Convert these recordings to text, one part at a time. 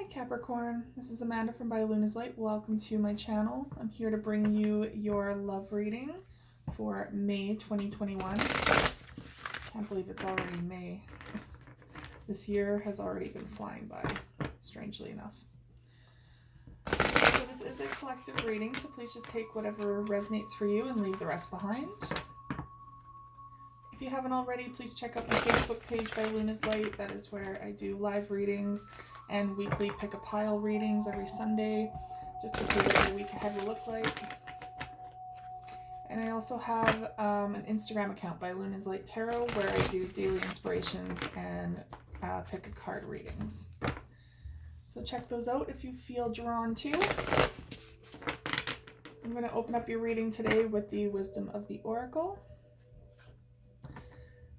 Capricorn, this is Amanda from By Luna's Light. Welcome to my channel. I'm here to bring you your love reading for May 2021. Can't believe it's already May. This year has already been flying by, strangely enough. So this is a collective reading, so please just take whatever resonates for you and leave the rest behind. If you haven't already, please check out my Facebook page, By Luna's Light. That is where I do live readings and weekly pick a pile readings every Sunday, just to see what your week ahead will look like. And I also have an Instagram account, By Luna's Light Tarot, where I do daily inspirations and pick a card readings. So check those out if you feel drawn to. I'm going to open up your reading today with the Wisdom of the Oracle.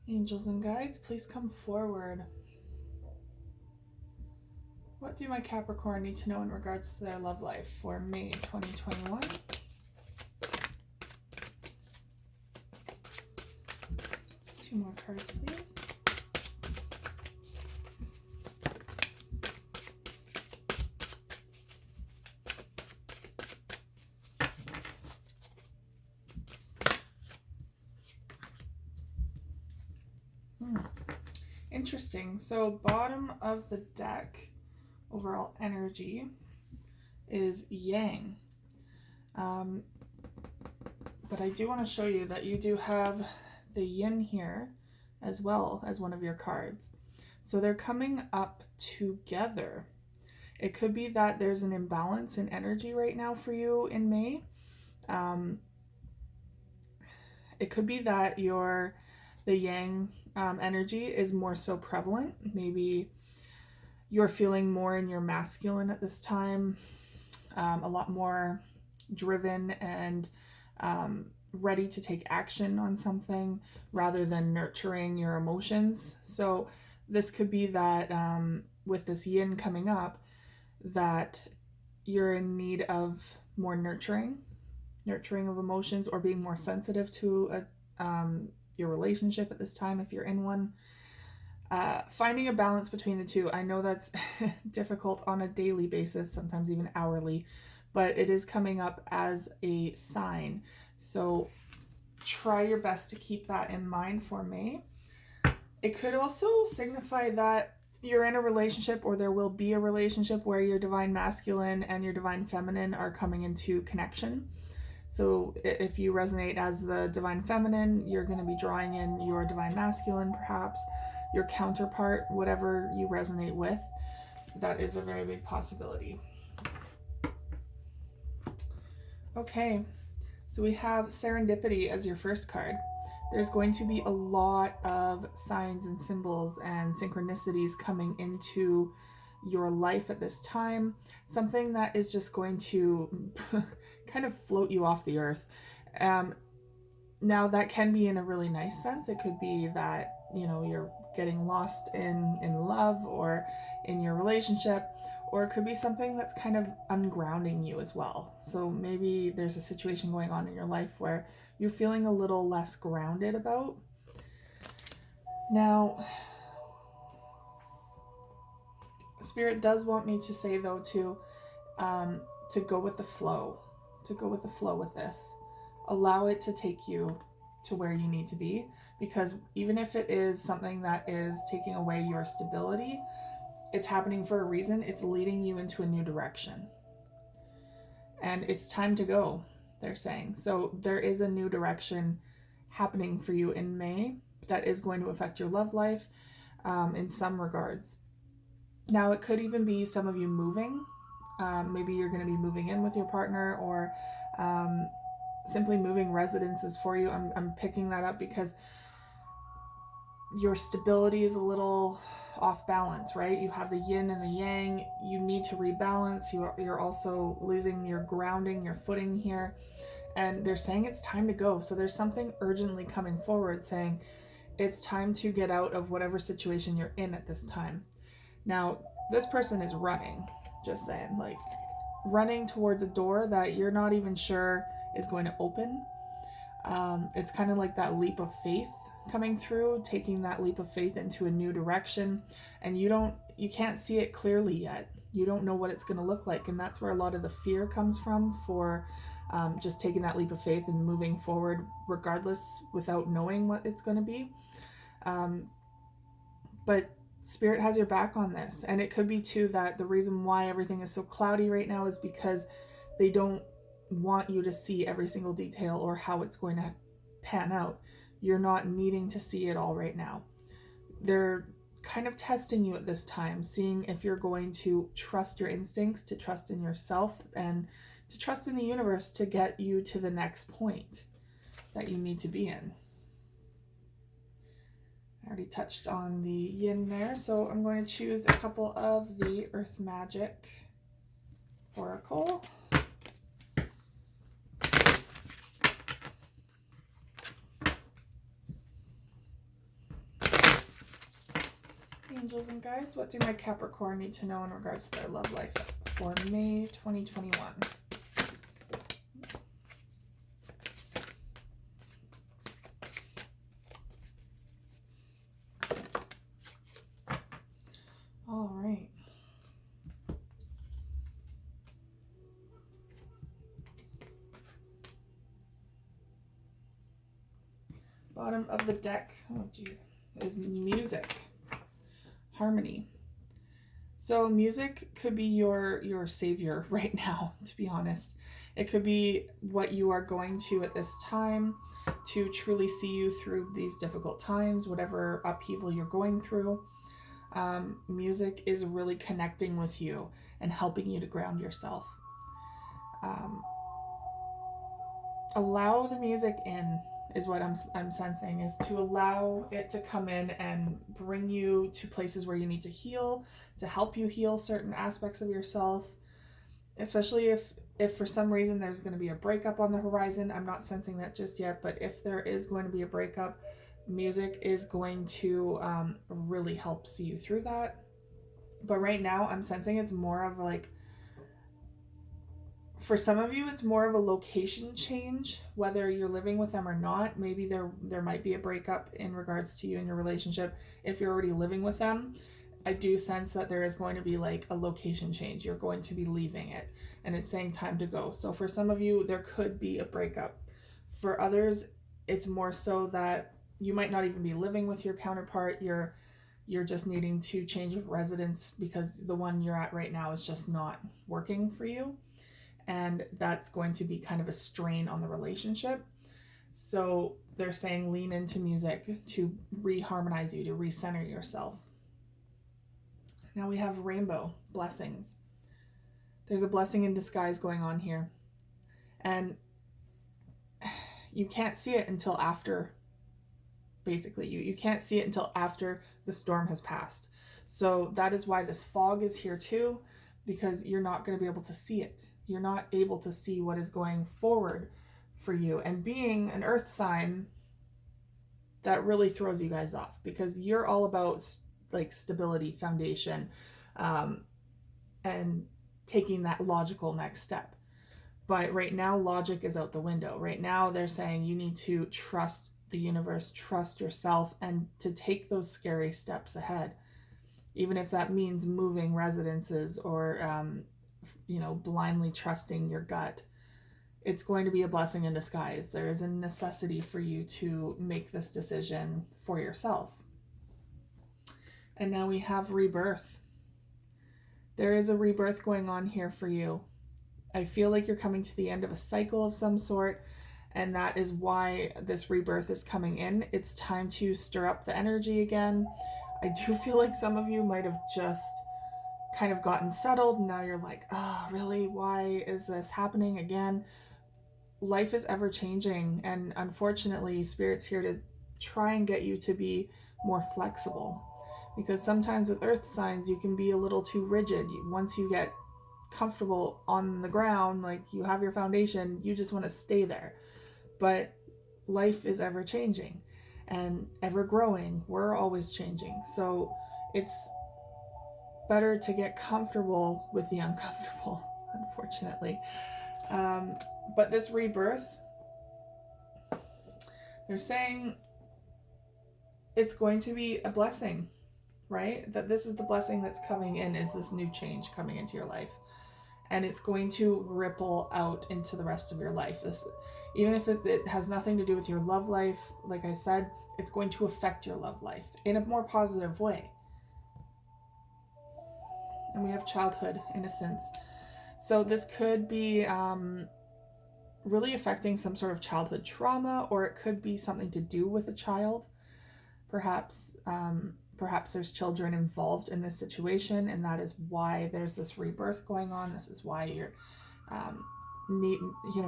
Angels and guides, please come forward. What do my Capricorn need to know in regards to their love life for May 2021? Two more cards, please. Interesting. So bottom of the deck, overall energy is yang. But I do want to show you that you do have the yin here as well as one of your cards. So they're coming up together. It could be that there's an imbalance in energy right now for you in May. It could be that the yang energy is more so prevalent. Maybe you're feeling more in your masculine at this time, a lot more driven and ready to take action on something rather than nurturing your emotions. So this could be that with this yin coming up, that you're in need of more nurturing of emotions, or being more sensitive to your relationship at this time if you're in one. Finding a balance between the two. I know that's difficult on a daily basis, sometimes even hourly, but it is coming up as a sign. So try your best to keep that in mind for May. It could also signify that you're in a relationship, or there will be a relationship where your divine masculine and your divine feminine are coming into connection. So if you resonate as the divine feminine, you're going to be drawing in your divine masculine, perhaps your counterpart, whatever you resonate with. That is a very big possibility. Okay, so we have serendipity as your first card. There's going to be a lot of signs and symbols and synchronicities coming into your life at this time. Something that is just going to kind of float you off the earth. Now that can be in a really nice sense. It could be that, you know, you're getting lost in love or in your relationship, or it could be something that's kind of ungrounding you as well. So maybe there's a situation going on in your life where you're feeling a little less grounded about. Now, Spirit does want me to say, though, to go with the flow, with this. Allow it to take you to where you need to be, because even if it is something that is taking away your stability, it's happening for a reason. It's leading you into a new direction. And it's time to go, they're saying. So there is a new direction happening for you in May that is going to affect your love life in some regards. Now, it could even be some of you moving. Maybe you're going to be moving in with your partner, or simply moving residences for you. I'm picking that up because your stability is a little off balance, right? You have the yin and the yang. You need to rebalance. You're also losing your grounding, your footing here. And they're saying it's time to go. So there's something urgently coming forward saying it's time to get out of whatever situation you're in at this time. Now, this person is running, just saying, like running towards a door that you're not even sure is going to open. It's kind of like that leap of faith coming through, taking that leap of faith into a new direction, and you can't see it clearly yet. You don't know what it's going to look like. And that's where a lot of the fear comes from for just taking that leap of faith and moving forward regardless without knowing what it's going to be. But Spirit has your back on this. And it could be too that the reason why everything is so cloudy right now is because they don't want you to see every single detail or how it's going to pan out. You're not needing to see it all right now. They're kind of testing you at this time, seeing if you're going to trust your instincts, to trust in yourself, and to trust in the universe to get you to the next point that you need to be in. I already touched on the yin there, so I'm going to choose a couple of the Earth Magic Oracle. Angels and guides, what do my Capricorn need to know in regards to their love life for May 2021? All right. Bottom of the deck, oh geez, is music. Harmony. So music could be your savior right now, to be honest. It could be what you are going to at this time to truly see you through these difficult times, whatever upheaval you're going through. Music is really connecting with you and helping you to ground yourself. Allow the music in is what I'm sensing, is to allow it to come in and bring you to places where you need to heal, to help you heal certain aspects of yourself, especially if for some reason there's going to be a breakup on the horizon. I'm not sensing that just yet, but if there is going to be a breakup, music is going to really help see you through that. But right now I'm sensing it's more of like, for some of you, it's more of a location change, whether you're living with them or not. Maybe there might be a breakup in regards to you and your relationship. If you're already living with them, I do sense that there is going to be like a location change. You're going to be leaving it, and it's saying time to go. So for some of you, there could be a breakup. For others, it's more so that you might not even be living with your counterpart. You're just needing to change of residence because the one you're at right now is just not working for you. And that's going to be kind of a strain on the relationship. So they're saying lean into music to reharmonize you, to recenter yourself. Now we have rainbow blessings. There's a blessing in disguise going on here. And you can't see it until after, basically. You can't see it until after the storm has passed. So that is why this fog is here too, because you're not going to be able to see it. You're not able to see what is going forward for you. And being an earth sign, that really throws you guys off, because you're all about like stability, foundation, and taking that logical next step. But right now, logic is out the window. Right now, they're saying you need to trust the universe, trust yourself, and to take those scary steps ahead. Even if that means moving residences or blindly trusting your gut, it's going to be a blessing in disguise. There is a necessity for you to make this decision for yourself. And now we have rebirth. There is a rebirth going on here for you. I feel like you're coming to the end of a cycle of some sort, and that is why this rebirth is coming in. It's time to stir up the energy again. I do feel like some of you might have just kind of gotten settled, and now you're like, oh, really? Why is this happening again? Life is ever changing, and unfortunately, Spirit's here to try and get you to be more flexible. Because sometimes with earth signs, you can be a little too rigid. Once you get comfortable on the ground, like you have your foundation, you just want to stay there. But life is ever changing and ever growing. We're always changing. So it's better to get comfortable with the uncomfortable, unfortunately. But this rebirth, they're saying it's going to be a blessing. right? That this is the blessing that's coming in, is this new change coming into your life. And it's going to ripple out into the rest of your life. This, even if it has nothing to do with your love life, like I said, it's going to affect your love life in a more positive way. And we have childhood innocence. So this could be really affecting some sort of childhood trauma, or it could be something to do with a child. Perhaps there's children involved in this situation, and that is why there's this rebirth going on. This is why you're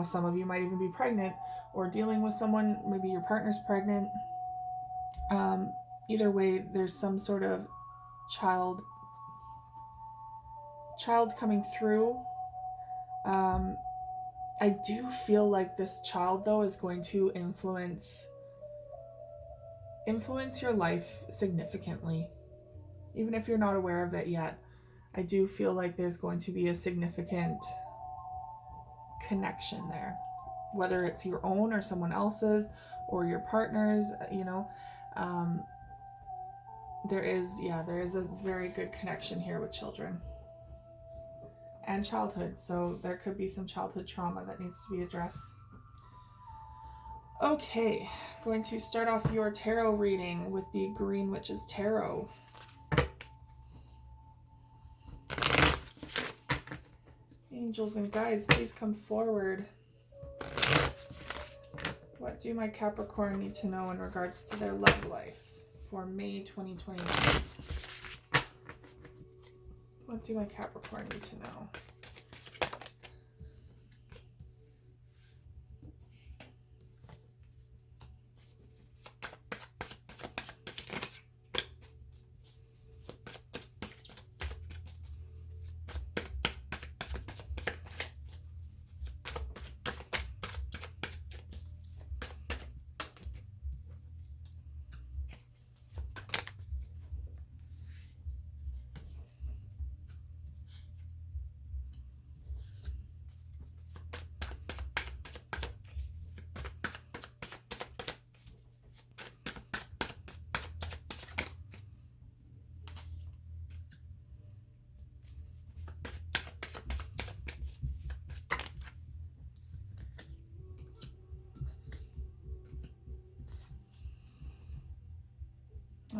some of you might even be pregnant or dealing with someone, maybe your partner's pregnant. Either way, there's some sort of child coming through. I do feel like this child, though, is going to influence your life significantly, even if you're not aware of it yet. I do feel like there's going to be a significant connection there, whether it's your own or someone else's or your partner's. There is a very good connection here with children and childhood. So there could be some childhood trauma that needs to be addressed. Okay, going to start off your tarot reading with the Green Witch's Tarot. Angels and guides, please come forward. What do my Capricorn need to know in regards to their love life for May 2021? What do my Capricorn need to know?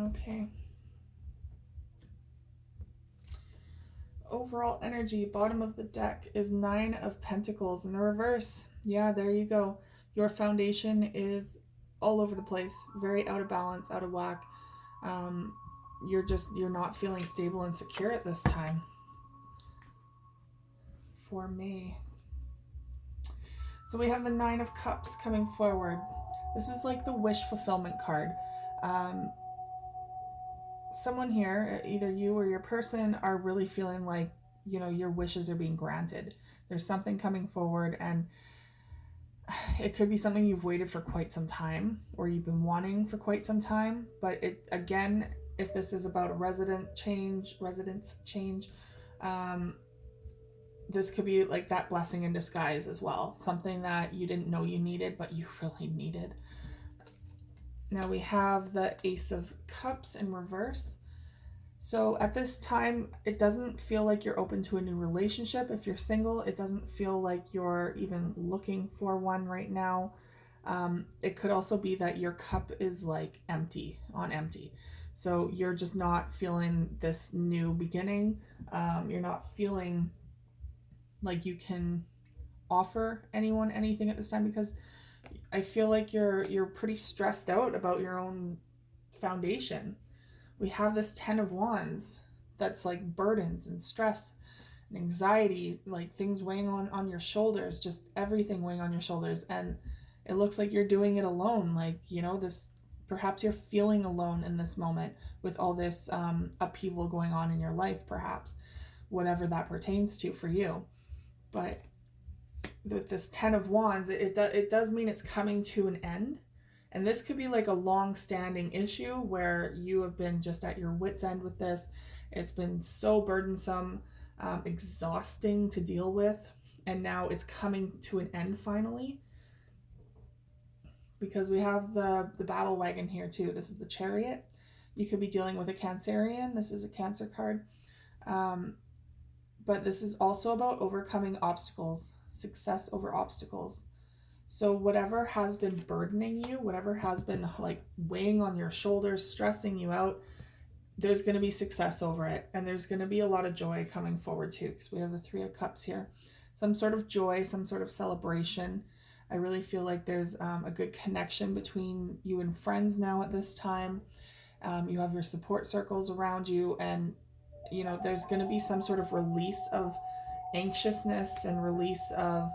Okay. Overall energy, bottom of the deck, is 9 of Pentacles in the reverse. Yeah, there you go. Your foundation is all over the place, very out of balance, out of whack. You're not feeling stable and secure at this time. For May. So we have the 9 of Cups coming forward. This is like the wish fulfillment card. Someone here, either you or your person, are really feeling like, your wishes are being granted. There's something coming forward, and it could be something you've waited for quite some time, or you've been wanting for quite some time. But if this is about a residence change, this could be like that blessing in disguise as well. Something that you didn't know you needed, but you really needed. Now we have the Ace of Cups in reverse. So at this time, it doesn't feel like you're open to a new relationship. If you're single, it doesn't feel like you're even looking for one right now. It could also be that your cup is like empty. So you're just not feeling this new beginning. You're not feeling like you can offer anyone anything at this time, because I feel like you're pretty stressed out about your own foundation. We have this 10 of Wands that's like burdens and stress and anxiety, like things weighing on your shoulders, just everything weighing on your shoulders. And it looks like you're doing it alone. Like, perhaps you're feeling alone in this moment with all this upheaval going on in your life, perhaps, whatever that pertains to for you. But with this 10 of Wands, it does mean it's coming to an end. And this could be like a long-standing issue where you have been just at your wit's end with this. It's been so burdensome, exhausting to deal with. And now it's coming to an end finally. Because we have the battle wagon here too. This is the Chariot. You could be dealing with a Cancerian. This is a Cancer card. But this is also about overcoming obstacles, success over obstacles. So whatever has been burdening you, whatever has been like weighing on your shoulders, stressing you out, there's going to be success over it. And there's going to be a lot of joy coming forward too, because we have the Three of Cups here. Some sort of joy, some sort of celebration. I really feel like there's a good connection between you and friends now at this time. You have your support circles around you, and you know, there's going to be some sort of release of anxiousness and release of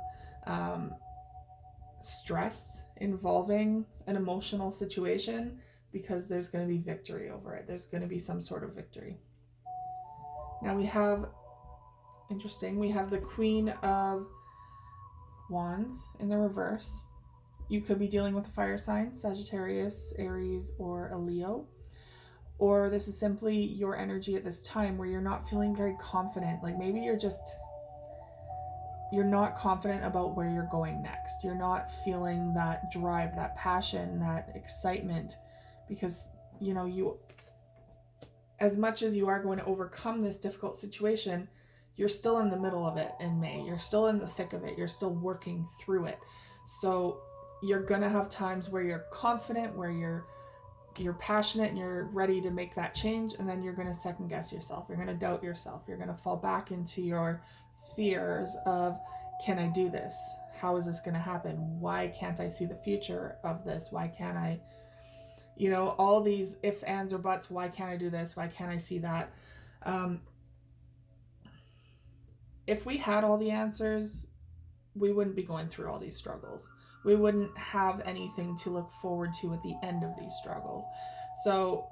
stress involving an emotional situation, because there's going to be victory over it. There's going to be some sort of victory. Now we have, interesting, we have the Queen of Wands in the reverse. You could be dealing with a fire sign, Sagittarius, Aries, or a Leo. Or this is simply your energy at this time where you're not feeling very confident. Like maybe you're not confident about where you're going next. You're not feeling that drive, that passion, that excitement, because, you know, you, as much as you are going to overcome this difficult situation, you're still in the middle of it in May. You're still in the thick of it. You're still working through it. So you're going to have times where you're confident, where you're passionate and you're ready to make that change, and then you're going to second guess yourself. You're going to doubt yourself. You're going to fall back into your fears of, can I do this? How is this going to happen? Why can't I see the future of this? Why can't I, you know, all these if, ands, or buts. Why can't I do this? Why can't I see that? If we had all the answers, we wouldn't be going through all these struggles. We wouldn't have anything to look forward to at the end of these struggles. So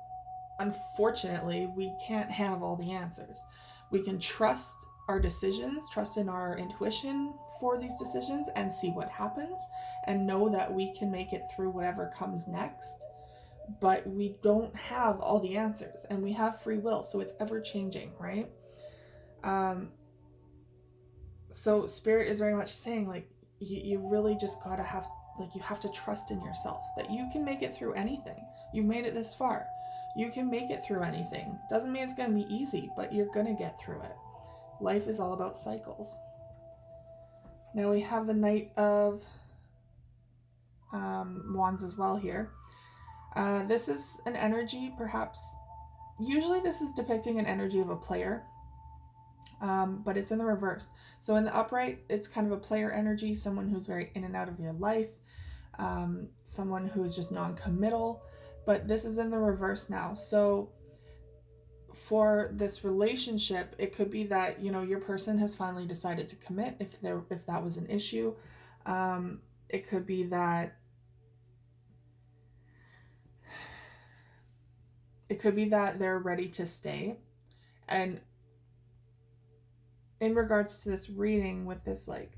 unfortunately, we can't have all the answers. We can trust our decisions, trust in our intuition for these decisions, and see what happens, and know that we can make it through whatever comes next. But we don't have all the answers, and we have free will, so it's ever changing, right? So Spirit is very much saying, like, you really just gotta have, like, you have to trust in yourself that you can make it through anything. You've made it this far. You can make it through anything. Doesn't mean it's gonna be easy, but you're gonna get through it. Life is all about cycles. Now we have the Knight of Wands as well here. This is an energy, perhaps, usually this is depicting an energy of a player, but it's in the reverse. So in the upright, it's kind of a player energy, someone who's very in and out of your life, someone who is just non-committal, but this is in the reverse now. So for this relationship, it could be that, you know, your person has finally decided to commit, if that was an issue. It could be that they're ready to stay. And in regards to this reading, with this like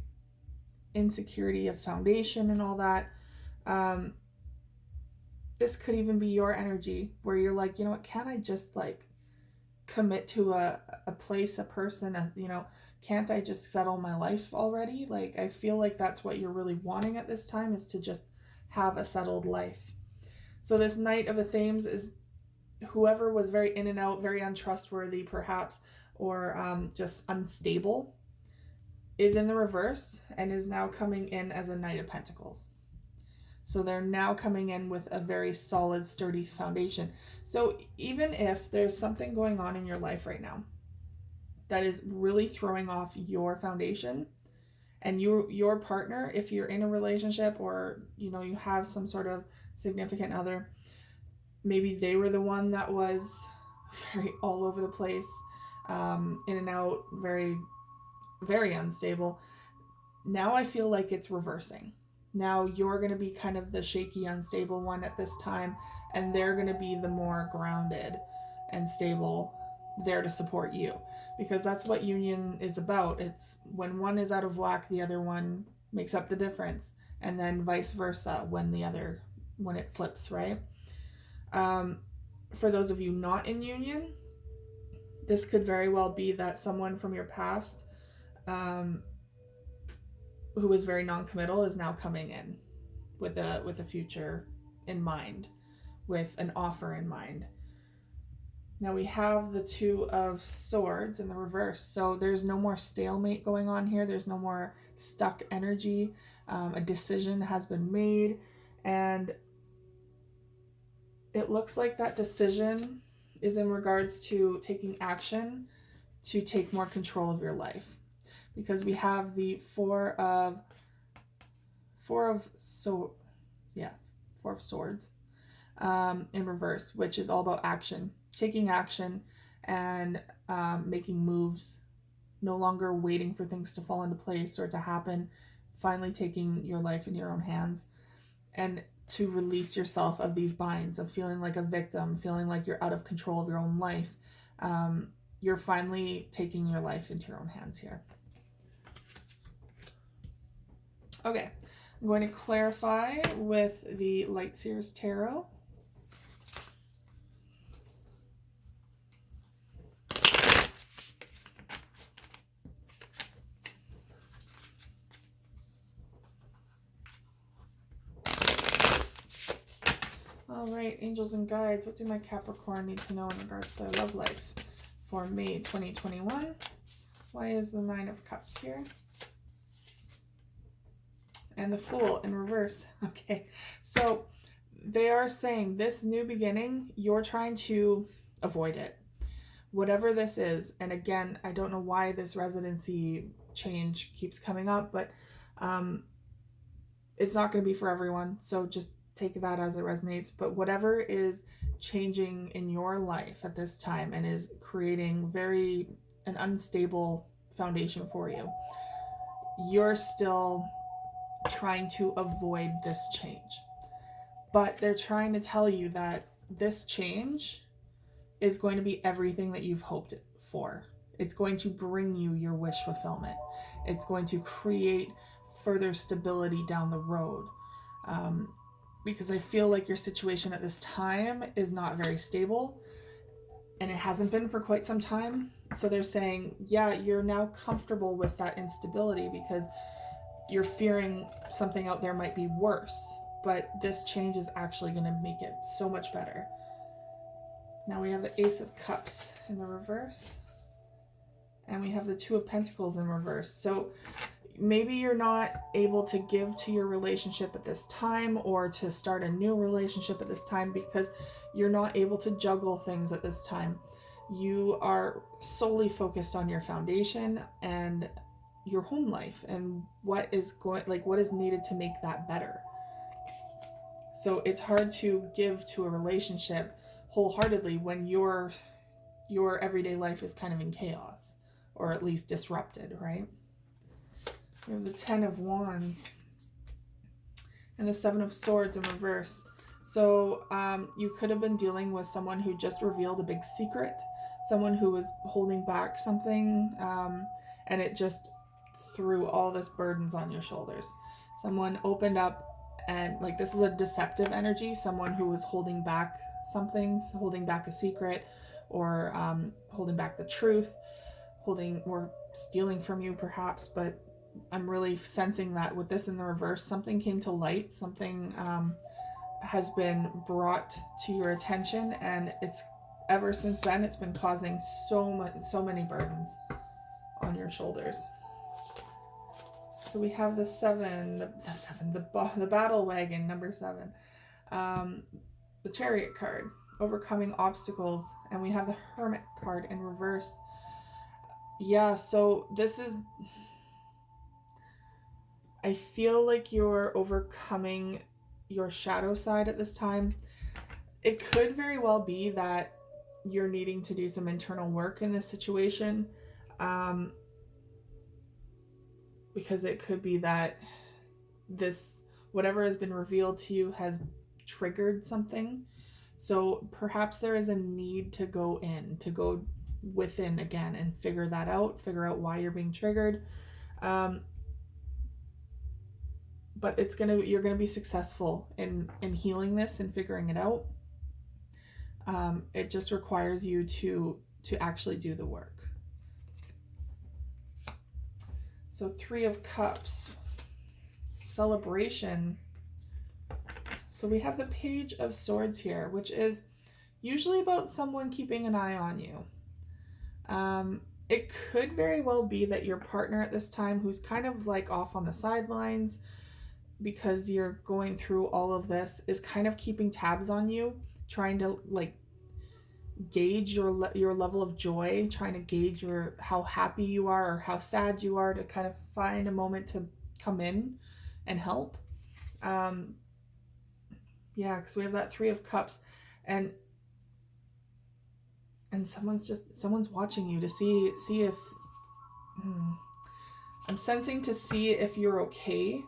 insecurity of foundation and all that, this could even be your energy where you're like, you know what, can't I just like commit to a place, a person, you know, can't I just settle my life already? Like, I feel like that's what you're really wanting at this time, is to just have a settled life. So this Knight of Thames is whoever was very in and out, very untrustworthy perhaps, or just unstable, is in the reverse and is now coming in as a Knight of Pentacles. So they're now coming in with a very solid, sturdy foundation. So even if there's something going on in your life right now that is really throwing off your foundation, and your partner, if you're in a relationship, or, you know, you have some sort of significant other, maybe they were the one that was very all over the place, in and out, very, very unstable. Now I feel like it's reversing. Now you're going to be kind of the shaky, unstable one at this time, and they're going to be the more grounded and stable, there to support you, because that's what union is about. It's when one is out of whack, the other one makes up the difference, and then vice versa when it flips, right? For those of you not in union, this could very well be that someone from your past, who is very non-committal, is now coming in with a future in mind, with an offer in mind. Now we have the Two of Swords in the reverse. So there's no more stalemate going on here. There's no more stuck energy. A decision has been made. And it looks like that decision is in regards to taking action to take more control of your life. Because we have the Four of Swords in reverse, which is all about action. Taking action and making moves, no longer waiting for things to fall into place or to happen, finally taking your life in your own hands and to release yourself of these binds of feeling like a victim, feeling like you're out of control of your own life. You're finally taking your life into your own hands here. Okay, I'm going to clarify with the Light Seers Tarot. All right, angels and guides, what do my Capricorn need to know in regards to their love life for May 2021? Why is the Nine of Cups here? And the Fool in reverse. Okay, so they are saying this new beginning, you're trying to avoid it. Whatever this is, and again, I don't know why this residency change keeps coming up, but it's not going to be for everyone, so just take that as it resonates. But whatever is changing in your life at this time and is creating an unstable foundation for you, you're still trying to avoid this change. But they're trying to tell you that this change is going to be everything that you've hoped for. It's going to bring you your wish fulfillment. It's going to create further stability down the road. Because I feel like your situation at this time is not very stable, and it hasn't been for quite some time. So they're saying, yeah, you're now comfortable with that instability because you're fearing something out there might be worse, but this change is actually going to make it so much better. Now we have the Ace of Cups in the reverse, and we have the Two of Pentacles in reverse. So maybe you're not able to give to your relationship at this time or to start a new relationship at this time because you're not able to juggle things at this time. You are solely focused on your foundation and your home life and what is needed to make that better. So it's hard to give to a relationship wholeheartedly when your everyday life is kind of in chaos or at least disrupted, right? We have the Ten of Wands and the Seven of Swords in reverse. So you could have been dealing with someone who just revealed a big secret, someone who was holding back something, and it just threw all this burdens on your shoulders. Someone opened up, and like this is a deceptive energy, someone who was holding back something, holding back a secret, or holding back the truth, or stealing from you perhaps, but I'm really sensing that with this in the reverse, something came to light, something has been brought to your attention, and it's ever since then it's been causing so many burdens on your shoulders. So we have the battle wagon, number 7, the Chariot card, overcoming obstacles, and we have the Hermit card in reverse. Yeah, so this is, I feel like you're overcoming your shadow side at this time. It could very well be that you're needing to do some internal work in this situation, because it could be that this, whatever has been revealed to you has triggered something. So perhaps there is a need to go within again and figure out why you're being triggered. But you're gonna be successful in healing this and figuring it out. It just requires you to actually do the work. So 3 of Cups, celebration. So we have the Page of Swords here, which is usually about someone keeping an eye on you. It could very well be that your partner at this time, who's kind of like off on the sidelines because you're going through all of this, is kind of keeping tabs on you, trying to like gauge your level of joy, trying to gauge how happy you are or how sad you are, to kind of find a moment to come in and help. Yeah, because we have that 3 of Cups, and someone's watching you to see if I'm sensing to see if you're okay,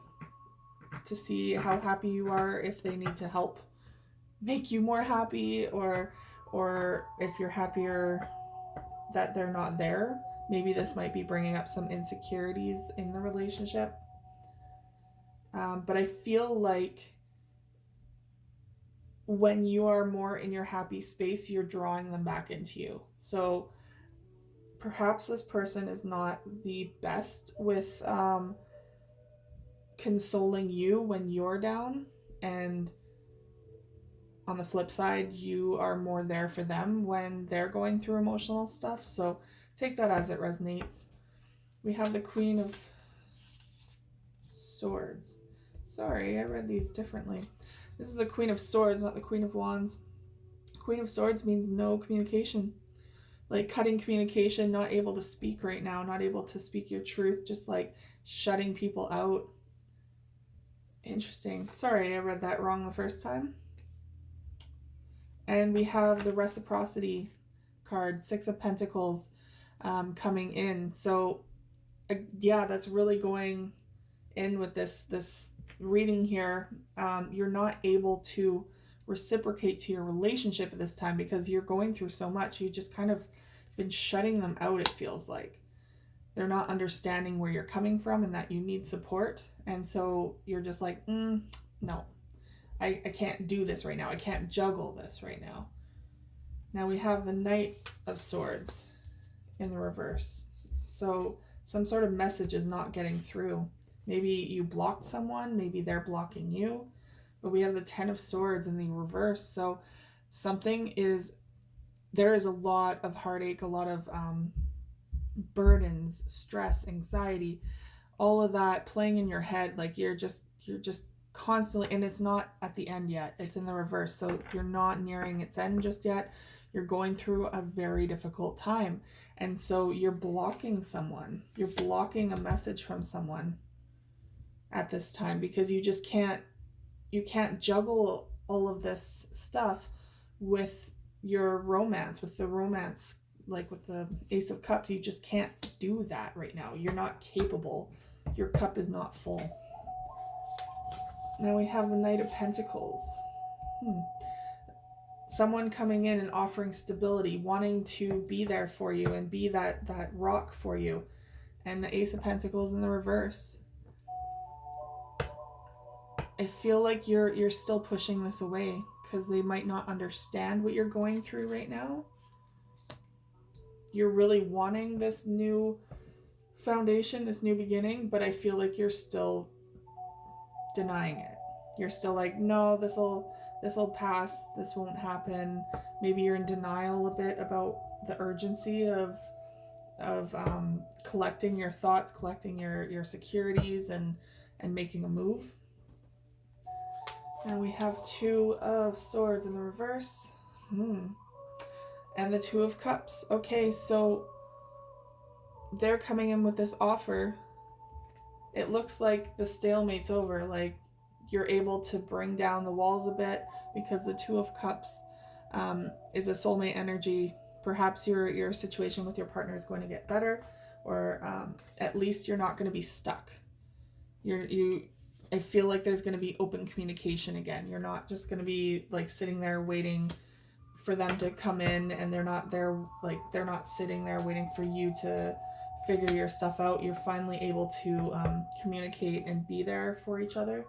to see how happy you are, if they need to help make you more happy, or if you're happier that they're not there. Maybe this might be bringing up some insecurities in the relationship. But I feel like when you are more in your happy space, you're drawing them back into you. So perhaps this person is not the best with consoling you when you're down, and on the flip side, you are more there for them when they're going through emotional stuff. So take that as it resonates. We have the Queen of Swords. Sorry, I read these differently. This is the Queen of Swords, not the Queen of Wands. Queen of Swords means no communication. Like cutting communication, not able to speak right now, not able to speak your truth, just like shutting people out. Interesting. Sorry, I read that wrong the first time. And we have the Reciprocity card, 6 of Pentacles, coming in. So yeah, that's really going in with this reading here. You're not able to reciprocate to your relationship at this time because you're going through so much. You just kind of been shutting them out, it feels like. They're not understanding where you're coming from and that you need support. And so you're just like, no, I can't do this right now. I can't juggle this right now. Now we have the Knight of Swords in the reverse. So some sort of message is not getting through. Maybe you blocked someone, maybe they're blocking you. But we have the 10 of Swords in the reverse. So there is a lot of heartache, a lot of burdens, stress, anxiety, all of that playing in your head. Like you're just constantly, and it's not at the end yet. It's in the reverse. So you're not nearing its end just yet. You're going through a very difficult time. And so you're blocking someone. You're blocking a message from someone at this time because you can't juggle all of this stuff with your romance, with the romance, like with the Ace of Cups. You just can't do that right now. You're not capable. Your cup is not full. Now we have the Knight of Pentacles. Someone coming in and offering stability, wanting to be there for you and be that rock for you. And the Ace of Pentacles in the reverse. I feel like you're still pushing this away because they might not understand what you're going through right now. You're really wanting this new foundation, this new beginning, but I feel like you're still denying it. You're still like, no, this'll pass, this won't happen. Maybe you're in denial a bit about the urgency of collecting your thoughts, collecting your securities, and making a move. And we have 2 of Swords in the reverse. And the 2 of Cups. Okay, so they're coming in with this offer. It looks like the stalemate's over. Like you're able to bring down the walls a bit because the 2 of Cups is a soulmate energy. Perhaps your situation with your partner is going to get better, or at least you're not going to be stuck. I feel like there's going to be open communication again. You're not just going to be like sitting there waiting for them to come in, and they're not sitting there waiting for you to figure your stuff out. You're finally able to communicate and be there for each other,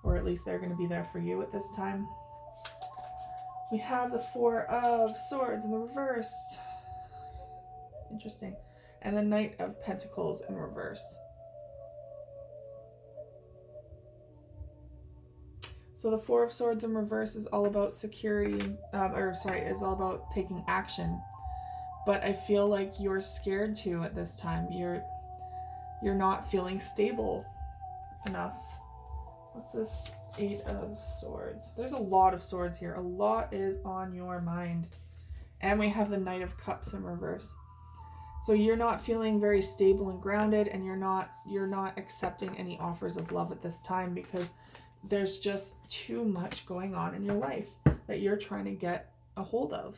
or at least they're going to be there for you at this time. We have the 4 of Swords in the reverse. Interesting. And the Knight of Pentacles in reverse. So the Four of Swords in reverse is all about security, is all about taking action. But I feel like you're scared too at this time. You're not feeling stable enough. What's this? Eight of Swords. There's a lot of swords here. A lot is on your mind. And we have the Knight of Cups in reverse. So you're not feeling very stable and grounded, and you're not accepting any offers of love at this time because there's just too much going on in your life that you're trying to get a hold of.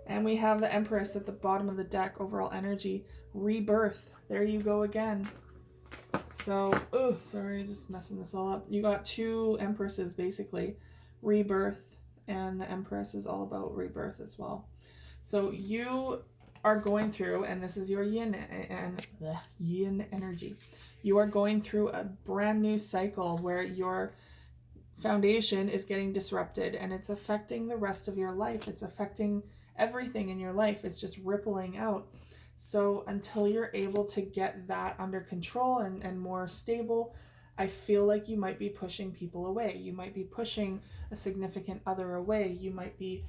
And we have the Empress at the bottom of the deck, overall energy, rebirth. There you go again. So, sorry, just messing this all up. You got two Empresses basically, rebirth, and the Empress is all about rebirth as well. So you are going through, and this is your yin energy. You are going through a brand new cycle where your foundation is getting disrupted, and it's affecting the rest of your life. It's affecting everything in your life. It's just rippling out. So until you're able to get that under control and more stable, I feel like you might be pushing people away. You might be pushing a significant other away. You might be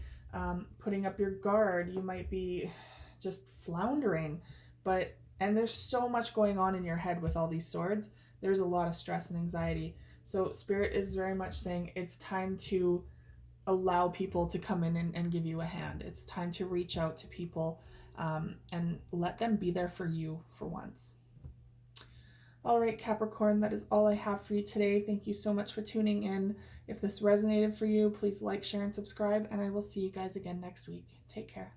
putting up your guard. You might be just floundering. And there's so much going on in your head with all these swords. There's a lot of stress and anxiety. So Spirit is very much saying it's time to allow people to come in and give you a hand. It's time to reach out to people and let them be there for you for once. All right, Capricorn, that is all I have for you today. Thank you so much for tuning in. If this resonated for you, please like, share, and subscribe, and I will see you guys again next week. Take care.